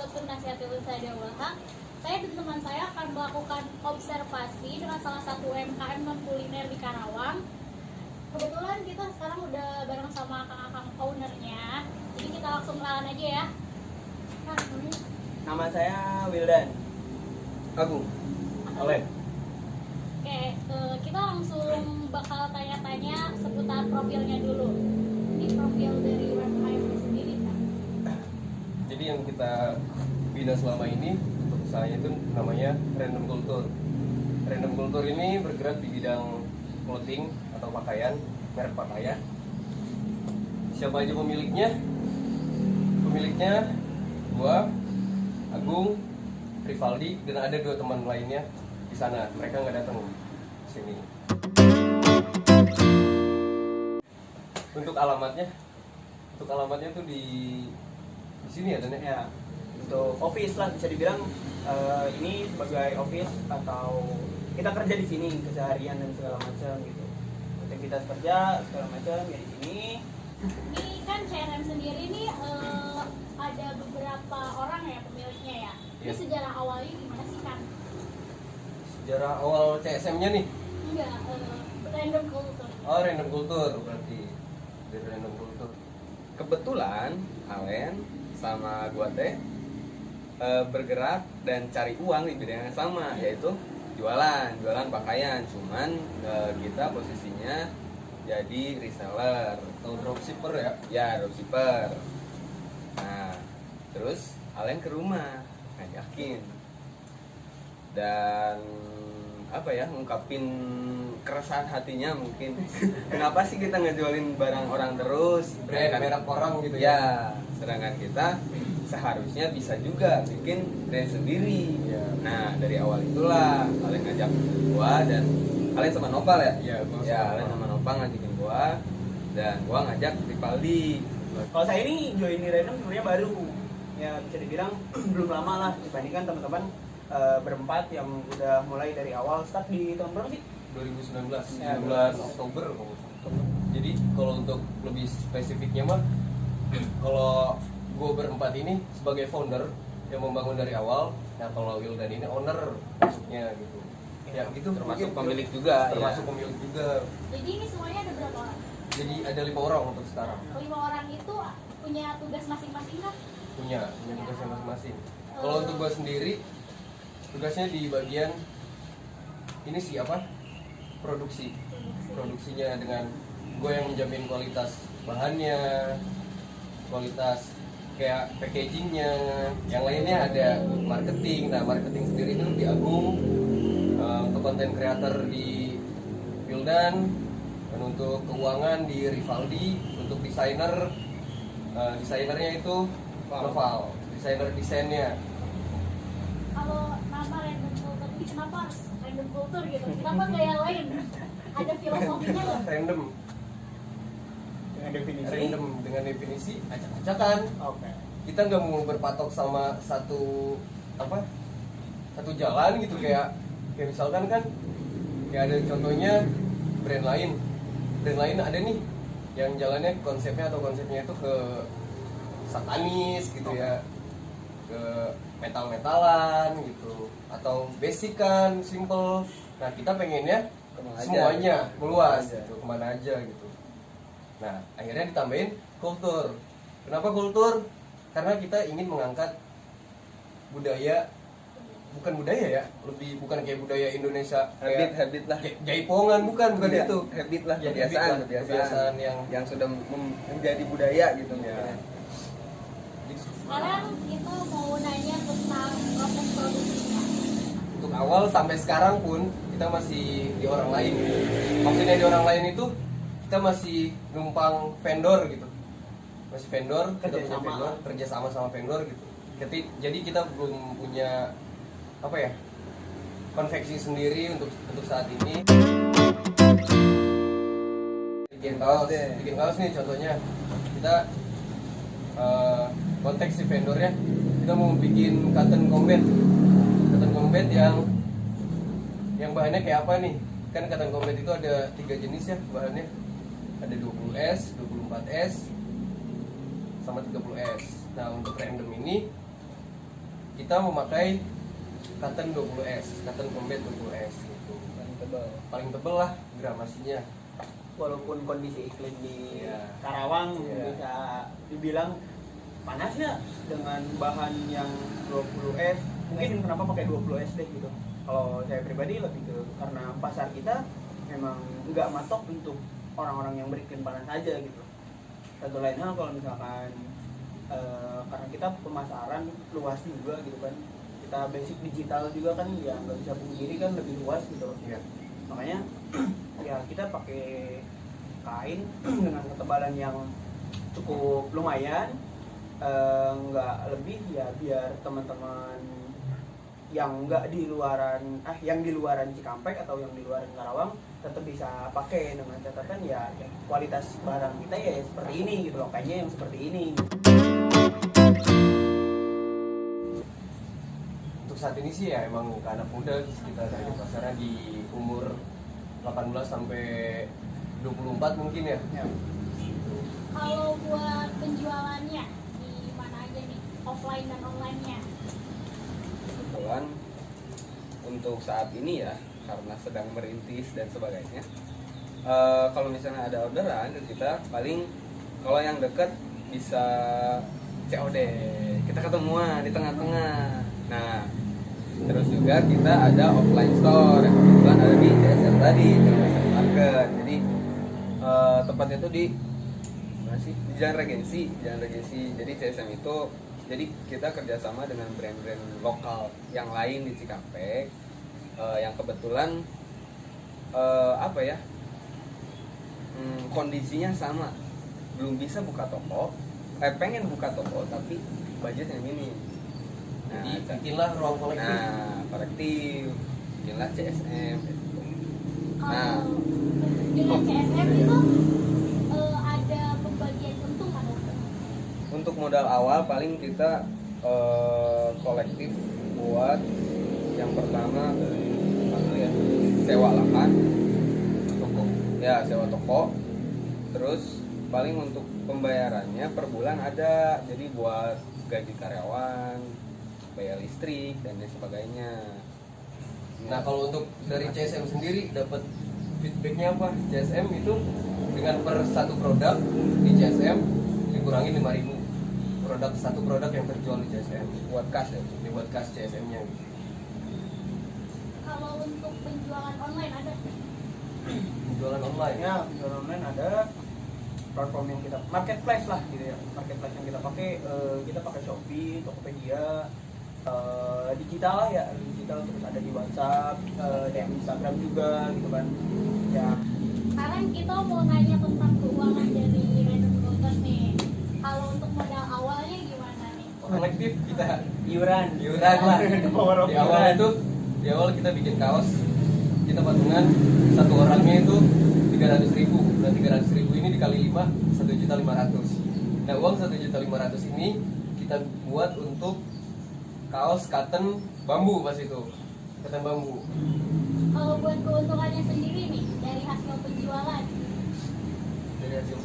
Broadcast Nasihatul Usaha Wahak. Saya dan teman saya akan melakukan observasi dengan salah satu UMKM non kuliner di Karawang. Kebetulan kita sekarang udah bareng sama kakak-kakak ownernya. Jadi kita langsung kenalan aja ya. Nama saya Wildan. Agung. Olen. Oke, kita langsung bakal tanya-tanya seputar profilnya dulu. Ini profil dari UMKM sendiri kan? Jadi yang kita bina selama ini untuk usahanya itu namanya Random Culture. Random Culture ini bergerak di bidang clothing atau pakaian, merek pakaian. Siapa aja pemiliknya? Pemiliknya gua, Agung, Rivaldi, dan ada 2 teman lainnya di sana. Mereka nggak datang di sini. Untuk alamatnya tuh di sini ya, Dan ya. Ya, untuk office lah bisa dibilang ini sebagai office atau kita kerja di sini keseharian dan segala macam gitu. Aktivitas kerja segala macam ya di sini. Ini kan CRM sendiri nih ada beberapa orang ya pemiliknya ya. Ini Iya. sejarah awalnya gimana sih kan? Sejarah awal CSM-nya nih. Enggak, Random Culture. Oh, Random Culture berarti. Dari Random Culture. Kebetulan Alen sama gua teh bergerak dan cari uang di bidang yang sama, yaitu jualan pakaian. Cuman kita posisinya jadi reseller Atau dropshipper ya. ya, dropshipper. Nah, terus Alen ke rumah ngajakin dan ngungkapin keresahan hatinya mungkin. Kenapa sih kita ngejualin barang orang terus, Brand merek orang gitu ya. ya, sedangkan kita seharusnya bisa juga bikin brand sendiri. Ya. Nah, dari awal itulah kalian ngajak gua dan kalian sama Nopal ya? Iya, gua Ya, sama kalian Nopal. sama Nopal ngajakin gua dan gua ngajak Rivaldi. Kalau saya ini join di Random sebenarnya baru. Ya bisa dibilang belum lama lah dibandingkan teman-teman berempat yang udah mulai dari awal start di tahun berapa sih? 2019, Ya, 19 Oktober kalau nggak salah. Jadi kalau untuk lebih spesifiknya mah, kalau gue berempat ini sebagai founder yang membangun dari awal. Nah kalau Wildan ini owner maksudnya gitu. Ya gitu. Termasuk mungkin. pemilik juga, Termasuk ya. pemilik juga. Jadi ini semuanya ada berapa orang? Jadi ada 5 orang untuk sekarang. 5 orang itu punya tugas masing-masing kan? Punya tugasnya masing-masing. Kalau untuk gue sendiri, tugasnya di bagian ini sih produksi. Produksinya dengan gue yang menjamin kualitas bahannya, kualitas kayak packagingnya. Yang lainnya ada marketing. Nah marketing sendiri itu di Agung, untuk konten creator di Wildan, dan untuk keuangan di Rivaldi, untuk desainernya itu Noval, desainnya. Kalau nama Random Culture ini kenapa harus Random Culture gitu? Kenapa nggak yang lain? Ada filosofinya nggak? Random dengan definisi acak-acakan. Oke. Kita nggak mau berpatok sama satu jalan gitu, kayak misalkan kan kayak ada contohnya brand lain ada nih yang jalannya konsepnya itu ke satanis gitu ya, ke metal-metalan gitu, atau basic kan simple. Nah kita pengennya semuanya meluas gitu, kemana aja gitu. Nah akhirnya ditambahin kultur. Kenapa kultur? Karena kita ingin mengangkat budaya, bukan kayak budaya Indonesia kayak Habit lah. jaipongan, bukan Ya, itu. habit lah, Ya, kebiasaan yang sudah menjadi budaya gitu. ya. Sekarang kita mau nanya tentang proses produksinya. Untuk awal sampai sekarang pun kita masih di orang lain. Maksudnya di orang lain itu kita masih numpang vendor gitu. Masih vendor, kita punya Kerjasama. vendor, kerja sama vendor gitu. Jadi kita belum punya konveksi sendiri untuk saat ini. Bikin kaos nih contohnya. Kita konteks si vendornya, kita mau bikin cotton combat yang bahannya kayak apa nih? Kan cotton combat itu ada 3 jenis ya bahannya. Ada 20S, 24S, sama 30S. Nah untuk random ini kita memakai cotton 20S, cotton combat 20S gitu. Paling tebal lah gramasinya. Walaupun kondisi iklim di Iya. Karawang Iya. bisa dibilang panas ya dengan bahan yang 20S, mungkin kenapa pakai 20S deh gitu. Kalau saya pribadi lebih ke karena pasar kita memang nggak matok untuk orang-orang yang beriklim panas saja gitu. Satu lain hal kalau misalkan karena kita pemasaran luas juga gitu kan, kita basic digital juga kan ya nggak bisa pungkiri kan lebih luas gitu. Iya. Makanya ya kita pakai kain dengan ketebalan yang cukup lumayan, nggak lebih ya, biar teman-teman yang nggak di luaran yang di luaran Cikampek atau yang di luaran Karawang tetap bisa pakai, dengan catatan ya kualitas barang kita ya seperti ini gitu loh, kayaknya yang seperti ini. Untuk saat ini sih ya emang ke anak muda kita target pasarnya di umur 18 sampai 24 mungkin ya. Ya. Kalau buat penjualannya di mana aja nih, offline dan online-nya? Kebetulan untuk saat ini ya, karena sedang merintis dan sebagainya, kalau misalnya ada orderan ke kita, paling kalau yang deket bisa COD, kita ketemuan di tengah-tengah. Nah, terus juga kita ada offline store yang kebetulan ada di CSM tadi, CSM Market. Jadi tempatnya itu di mana sih? Di Jalan Regensi. Jadi CSM itu, jadi kita kerjasama dengan brand-brand lokal yang lain di Cikampek, yang kebetulan apa ya, kondisinya sama, belum bisa buka toko, pengen buka toko tapi budgetnya minim. Nah, Jadi bikinlah ruang kolektif. Nah, kolektif, bikinlah CSM. Nah. Kalau dengan CSM itu ada pembagian untung kan? Untuk modal awal paling kita kolektif buat yang pertama ya, sewa lahan, toko, ya sewa toko. Terus paling untuk pembayarannya per bulan ada, jadi buat gaji karyawan, bayar listrik dan lain sebagainya. Nah kalau untuk dari CSM sendiri dapat feedbacknya apa? CSM itu dengan per satu produk di CSM dikurangi 5.000 produk, satu produk yang terjual di CSM Buat kas ya. dibuat kas CSM-nya. Kalau untuk penjualan online ada? Jualan online ya. Ya, penjualan online ada, platform yang kita marketplace lah gitu ya, marketplace yang kita pakai Shopee, Tokopedia, digital lah ya, digital, terus ada di WhatsApp, di Instagram juga gitu kan ya. Sekarang kita mau nanya tentang keuangan dari Random Brokers nih. Kalau untuk modal awalnya gimana nih? Kolektif kita Iuran lah. Power of Di awal iuran. itu, di awal kita bikin kaos, kita patungan satu orangnya itu 300.000. Nah 300.000 ini dikali 5, 1.500.000. Nah uang 1.500.000 ini kita buat untuk kaos cotton bambu pas itu, cotton bambu. Kalau buat keuntungannya sendiri nih dari hasil penjualan? Dari hasil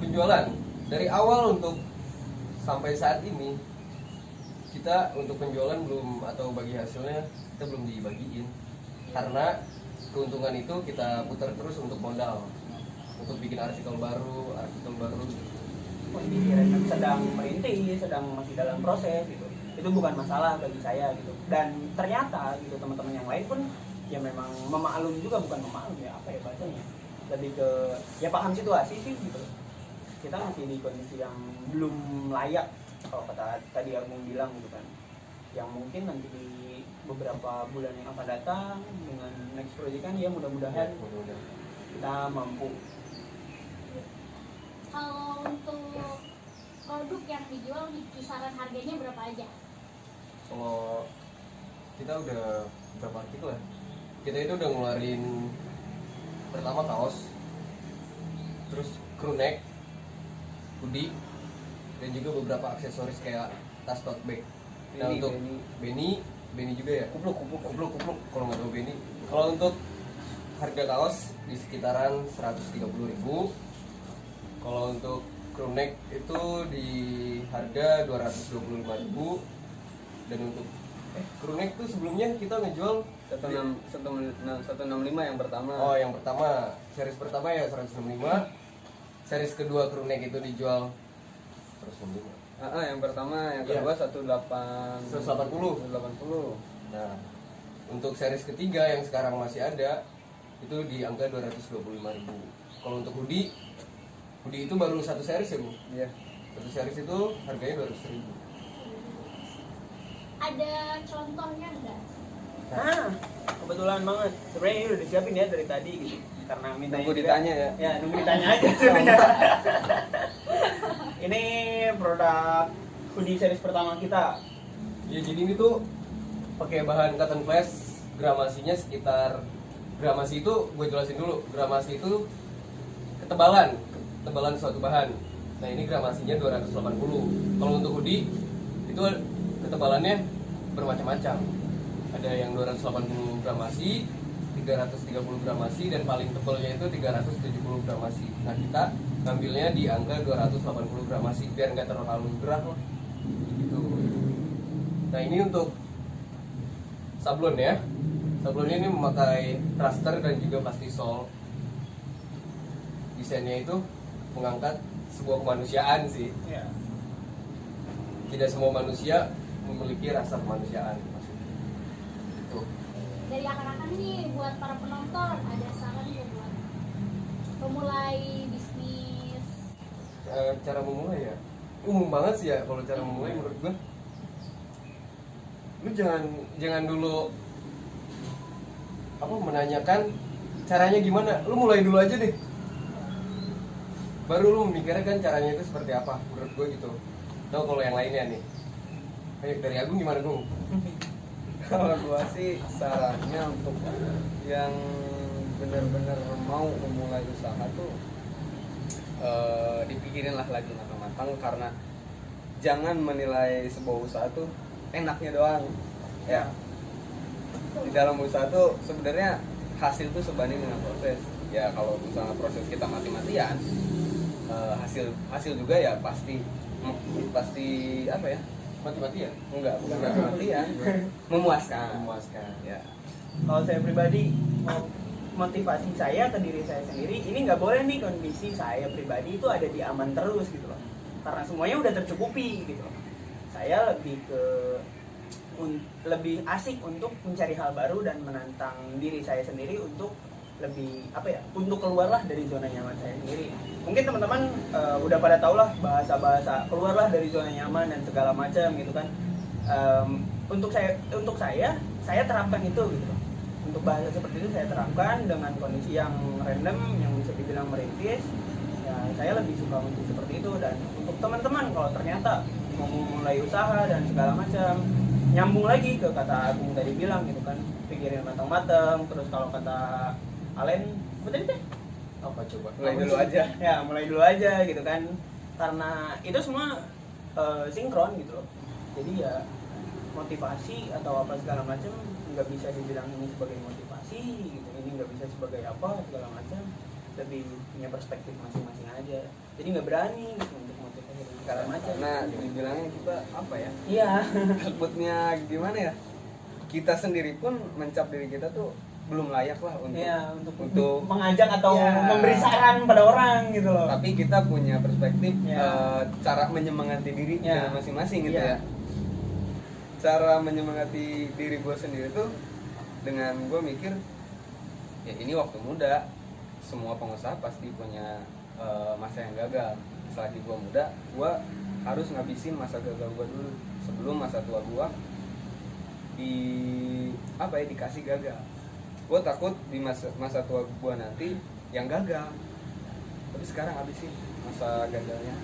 penjualan dari awal untuk sampai saat ini kita untuk penjualan belum, atau bagi hasilnya kita belum dibagiin, karena keuntungan itu kita putar terus untuk modal, untuk bikin artikel baru. Kondisi Random sedang merintis, sedang masih dalam proses gitu, itu bukan masalah bagi saya gitu. Dan ternyata gitu teman-teman yang lain pun ya memang memaklum juga, bukan memaklum ya, apa ya bahasanya, lebih ke ya paham situasi sih gitu. Kita masih di kondisi yang belum layak kalau kata tadi Agung bilang gitu kan, yang mungkin nanti di beberapa bulan yang akan datang dengan next project kan ya mudah-mudahan kita mampu. Kalau untuk produk yang dijual di kisaran harganya berapa aja? Kalau kita udah berapa artikel ya? Kita itu udah ngeluarin pertama kaos, terus crew neck, hoodie, dan juga beberapa aksesoris kayak tas tote bag. Nah Beni, untuk Beni juga ya. Kupluk. Kalau nggak tahu Beni. Kalau untuk harga kaos di sekitaran 130.000. Kalau untuk crew neck itu di harga 225.000, dan untuk crew neck tuh sebelumnya kita ngejual 165 yang pertama. Oh, yang pertama, series pertama ya 165. Series kedua crew neck itu dijual 165. Yang pertama, yang kedua 180. Nah, untuk series ketiga yang sekarang masih ada itu di angka 225.000. Kalau untuk hoodie itu baru satu series ya, Bu? Iya. Satu series itu harganya 200.000. Ada contohnya enggak? Nah, kebetulan banget. Sebenarnya ini udah disiapin ya dari tadi gitu. Karena minta Nunggu ditanya ya. Ya, nunggu ditanya aja sebenarnya. Ini produk hoodie series pertama kita. Ya, jadi ini tuh pakai bahan cotton flash, gramasinya sekitar, gramasi itu gue jelasin dulu. Gramasi itu ketebalan suatu bahan. Nah, ini gramasinya 280. Kalau untuk hoodie itu ketebalannya bermacam-macam. Ada yang 280 gramasi, 330 gramasi, dan paling tebalnya itu 370 gramasi. Nah, kita ngambilnya di angka 280 gramasi biar nggak terlalu gerah lah. Gitu. Nah, ini untuk sablon ya. Sablon ini memakai raster dan juga plastisol. Desainnya itu mengangkat sebuah kemanusiaan sih. Ya. Tidak semua manusia memiliki rasa kemanusiaan. Itu. Dari akan-akan nih buat para penonton ada saran nggak buat pemulai bisnis? Cara memulai ya umum banget sih ya. Kalau cara memulai menurut gue, lu jangan dulu menanyakan caranya gimana. Lu mulai dulu aja deh, baru lu memikirkan caranya itu seperti apa. Menurut gue gitu. Tahu kalau yang lainnya nih, kayak dari Agung gimana, Gung? Kalau gua sih sarannya untuk yang benar-benar mau memulai usaha tuh dipikirin lah lagi matang-matang, karena jangan menilai sebuah usaha tuh enaknya doang ya. Di dalam usaha tuh sebenarnya hasil tuh sebanding dengan proses ya. Kalau misalnya proses kita mati-matian, hasil juga ya pasti apa ya, Mati-matian? enggak bukan mati-matian, memuaskan ya. Kalau saya pribadi, motivasi saya ke diri saya sendiri, ini nggak boleh nih kondisi saya pribadi itu ada di aman terus gitu loh. Karena semuanya udah tercukupi gitu loh. Saya lebih asik untuk mencari hal baru dan menantang diri saya sendiri untuk lebih untuk keluarlah dari zona nyaman saya sendiri. Mungkin teman-teman udah pada tau lah bahasa-bahasa keluarlah dari zona nyaman dan segala macam gitu kan. Untuk saya terapkan itu gitu. Untuk bahasa seperti itu saya terapkan dengan kondisi yang random, yang bisa dibilang merintis. Ya, saya lebih suka untuk seperti itu. Dan untuk teman-teman kalau ternyata mau mulai usaha dan segala macam, nyambung lagi ke kata Agung tadi bilang gitu kan, pikirin matang-matang. Terus kalau kata Alen, betul deh. Apa coba? Mulai dulu aja. Ya, mulai dulu aja gitu kan. Karena itu semua sinkron gitu loh. Jadi ya motivasi atau apa segala macam nggak bisa dibilang ini sebagai motivasi gitu, ini nggak bisa sebagai apa segala macam. Lebih punya perspektif masing-masing aja. Jadi nggak berani gitu untuk motivasi dan segala macam. Nah, dibilangnya kita apa ya? Iya. Takutnya gimana ya? Kita sendiri pun mencap diri kita tuh belum layak lah untuk untuk mengajak atau ya, memberi saran pada orang gitu loh. Tapi kita punya perspektif Ya. cara menyemangati diri Ya. masing-masing gitu Ya. ya. Cara menyemangati diri gue sendiri tuh dengan gue mikir, ya ini waktu muda, semua pengusaha pasti punya masa yang gagal. Selagi gue muda, gue harus ngabisin masa gagal gue dulu sebelum masa tua gue dikasih gagal. Gue takut di masa tua gue nanti yang gagal, tapi sekarang habisin masa gagalnya.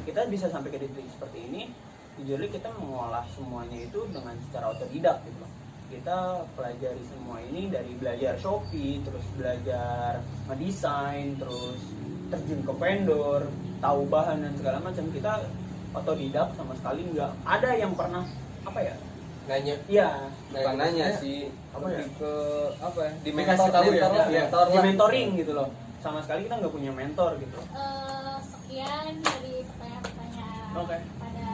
Kita bisa sampai ke titik seperti ini. Jujur kita mengolah semuanya itu dengan secara otodidak gitu loh. Kita pelajari semua ini dari belajar Shopee, terus belajar ngedesain, terus terjun ke vendor, tahu bahan dan segala macam. Kita otodidak, sama sekali nggak ada yang pernah Nanya. Iya, Bukan nanya maksudnya, sih, apa lebih ya? ke apa ya? Di Dikasih tahu ya, mentor lah. ya. di mentoring gitu loh. Sama sekali kita nggak punya mentor gitu. sekian dari pertanyaan-pertanyaan Oke. pada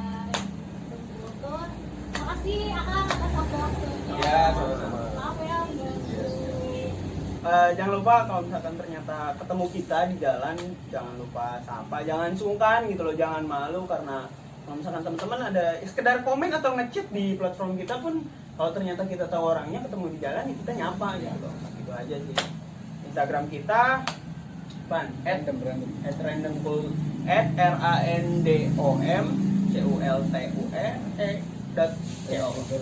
Kultur. Makasih Akang atas waktunya. Ya, sama-sama. Maaf ya mengganggu. Jangan lupa kalau misalkan ternyata ketemu kita di jalan, jangan lupa sapa, jangan sungkan gitu loh, jangan malu karena kalau misalkan teman-teman ada sekedar komen atau ngechat di platform kita pun, kalau ternyata kita tahu orangnya ketemu di jalan ya kita nyapa gitu loh. Gitu aja sih. Instagram kita pan @randomculture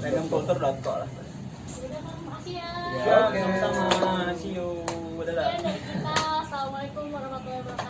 randomculture.co lah. Udah, makasih ya. Ya, oke. Sama-sama, see you. Dadah. Sekian dari kita. Assalamualaikum warahmatullahi wabarakatuh.